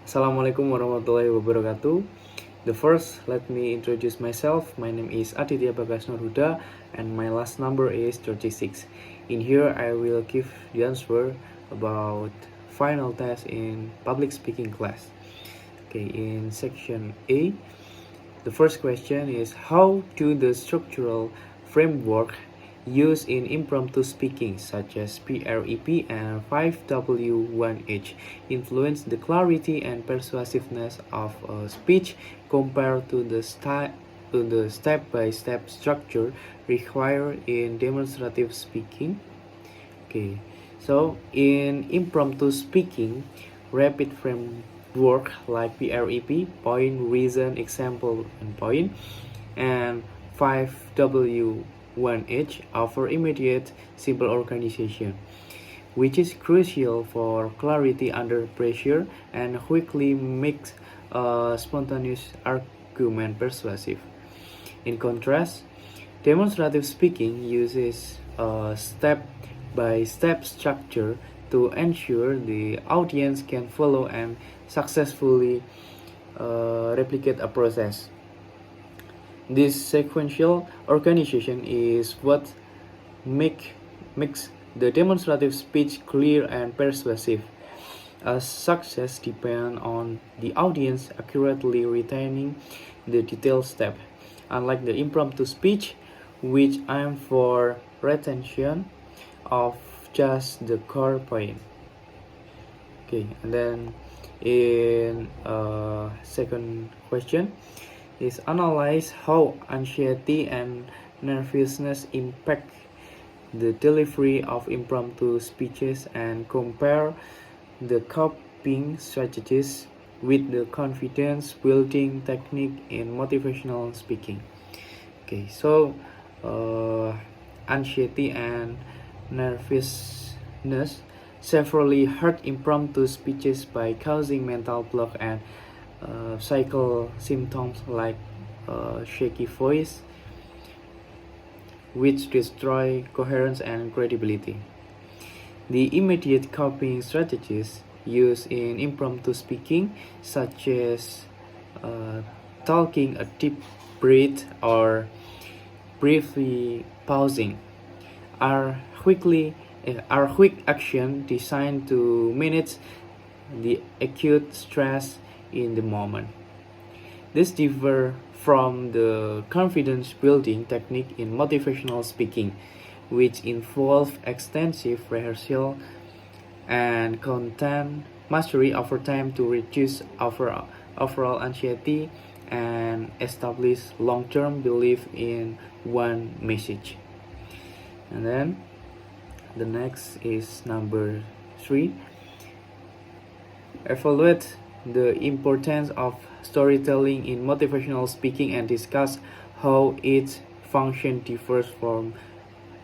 Assalamualaikum warahmatullahi wabarakatuh. The first, let me introduce myself. My name is Aditya Bagas Nurhuda and my last number is 36. In here, I will give the answer about final test in public speaking class. Okay, in section A, the first question is how do the structural framework used in impromptu speaking such as PREP and 5W1H influence the clarity and persuasiveness of a speech compared to the step-by-step structure required in demonstrative speaking. Okay, so in impromptu speaking, rapid framework like PREP, point, reason, example, and point, and 5W1H offer immediate, simple organization, which is crucial for clarity under pressure and quickly makes a spontaneous argument persuasive. In contrast, demonstrative speaking uses a step-by-step structure to ensure the audience can follow and successfully replicate a process. This sequential organization is what makes the demonstrative speech clear and persuasive. As success depends on the audience accurately retaining the detailed step. Unlike the impromptu speech, which aims for retention of just the core point. Okay, and then in second question is analyze how anxiety and nervousness impact the delivery of impromptu speeches and compare the coping strategies with the confidence building technique in motivational speaking. Okay, so anxiety and nervousness severely hurt impromptu speeches by causing mental block and psychical symptoms like shaky voice, which destroy coherence and credibility. The immediate coping strategies used in impromptu speaking, such as talking a deep breath or briefly pausing, are quick action designed to manage the acute stress in the moment. This differs from the confidence building technique in motivational speaking, which involve extensive rehearsal and content mastery over time to reduce overall anxiety and establish long-term belief in one message. And then the next is number 3. Evaluate the importance of storytelling in motivational speaking and discuss how its function differs from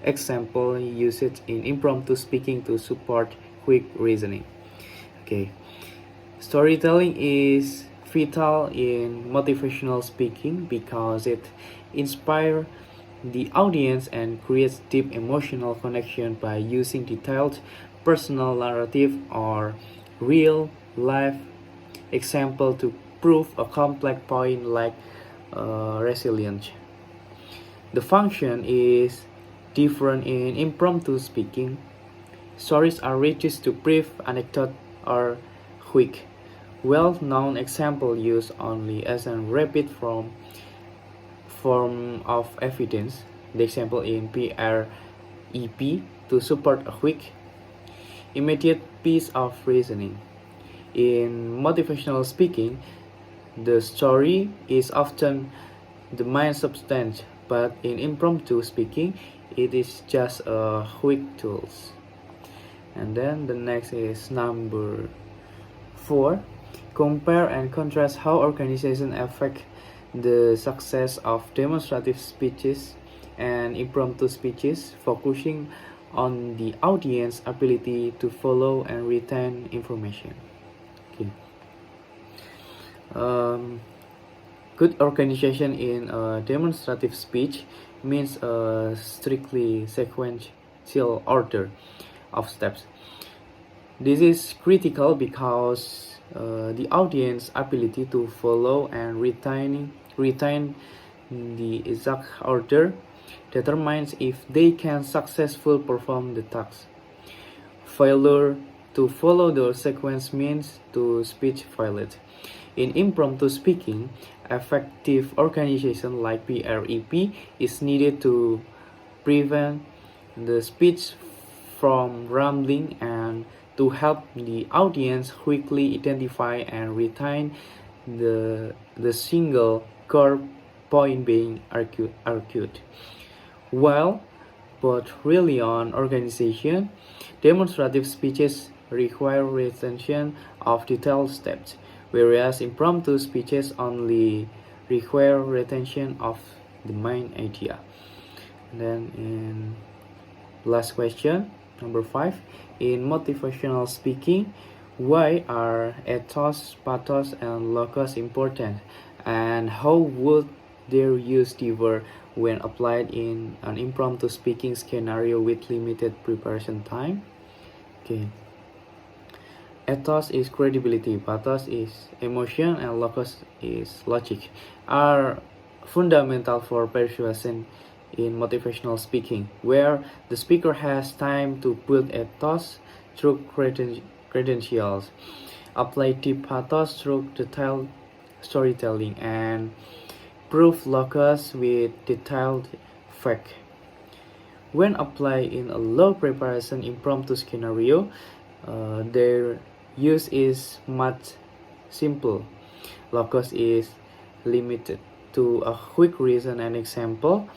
example usage in impromptu speaking to support quick reasoning. Okay, storytelling is vital in motivational speaking because it inspires the audience and creates deep emotional connection by using detailed personal narrative or real life example to prove a complex point like resilience. The function is different in impromptu speaking. Stories are reduced to brief anecdote or quick, well-known example used only as a rapid form of evidence. The example in PREP to support a quick, immediate piece of reasoning. In motivational speaking, the story is often the main substance, but in impromptu speaking, it is just a quick tools. And then the next is number 4. Compare and contrast how organizations affect the success of demonstrative speeches and impromptu speeches, focusing on the audience ability to follow and retain information. Okay. Good organization in a demonstrative speech means a strictly sequential order of steps. This is critical because The audience's ability to follow and retain the exact order determines if they can successfully perform the task. Failure to follow the sequence means to speech failed. In impromptu speaking, effective organization like PREP is needed to prevent the speech from rambling and to help the audience quickly identify and retain the single core point being argued. While but really on organization, demonstrative speeches require retention of detailed steps, whereas impromptu speeches only require retention of the main idea. And then in last question, number 5, in motivational speaking, why are ethos, pathos, and logos important, and how would their use differ when applied in an impromptu speaking scenario with limited preparation time? Okay. Ethos is credibility, pathos is emotion, and logos is logic, are fundamental for persuasion in motivational speaking, where the speaker has time to build ethos through credentials, apply deep pathos through detailed storytelling, and prove logos with detailed fact. When applied in a low preparation impromptu scenario, their use is much simple. Logos is limited to a quick reason and example.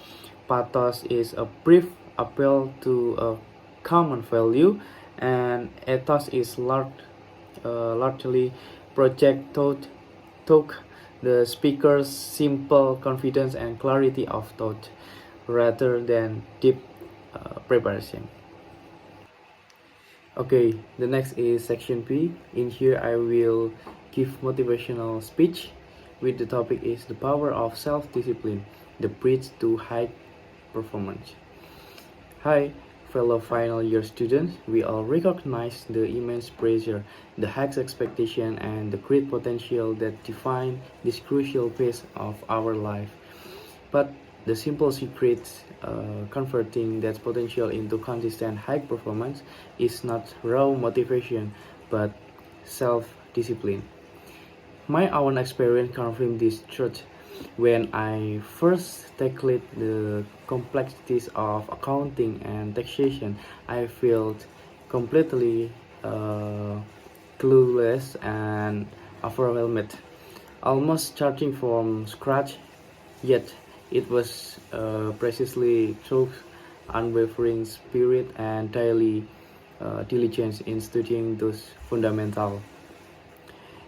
Pathos is a brief appeal to a common value, and ethos is largely project talk the speaker's simple confidence and clarity of thought rather than deep preparation. Okay, the next is section B. In here I will give motivational speech with the topic is the power of self-discipline, the bridge to high performance. Hi, fellow final year students. We all recognize the immense pressure, the high expectation, and the great potential that define this crucial phase of our life. But the simple secret converting that potential into consistent high performance is not raw motivation, but self-discipline. My own experience confirmed this truth. When I first tackled the complexities of accounting and taxation, I felt completely clueless and overwhelmed, almost starting from scratch. Yet it was precisely through unwavering spirit and daily diligence in studying those fundamentals,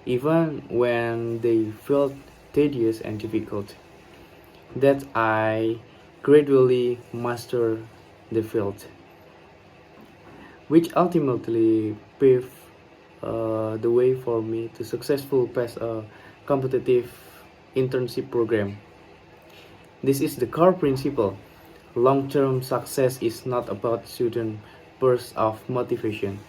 even when they felt tedious and difficult, that I gradually mastered the field, which ultimately paved the way for me to successfully pass a competitive internship program. This is the core principle. Long-term success is not about sudden bursts of motivation.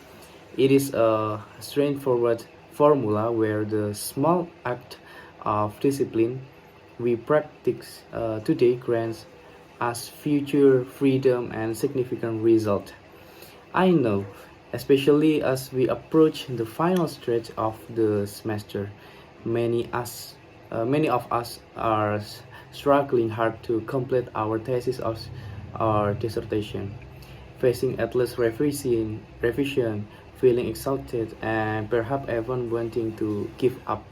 It is a straightforward formula where the small act of discipline we practice today grants us future freedom and significant result. I know, especially as we approach the final stretch of the semester, many of us are struggling hard to complete our thesis or our dissertation, facing endless revision, feeling exhausted, and perhaps even wanting to give up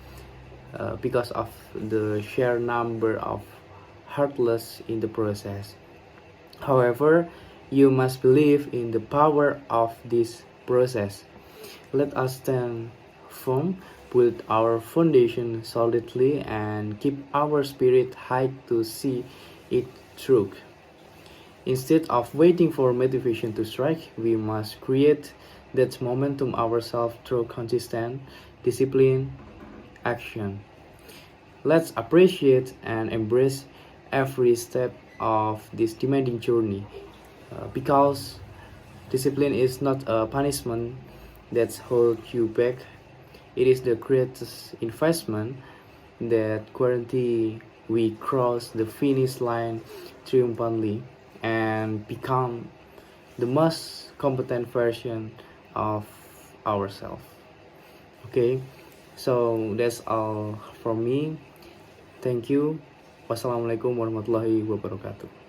because of the sheer number of hurdles in the process. However, you must believe in the power of this process. Let us stand firm, build our foundation solidly, and keep our spirit high to see it through. Instead of waiting for motivation to strike, we must create that momentum ourselves through consistent, disciplined action. Let's appreciate and embrace every step of this demanding journey because discipline is not a punishment that holds you back. It is the greatest investment that guarantee we cross the finish line triumphantly and become the most competent version of ourselves. Okay, so that's all from me. Thank you. Wassalamualaikum warahmatullahi wabarakatuh.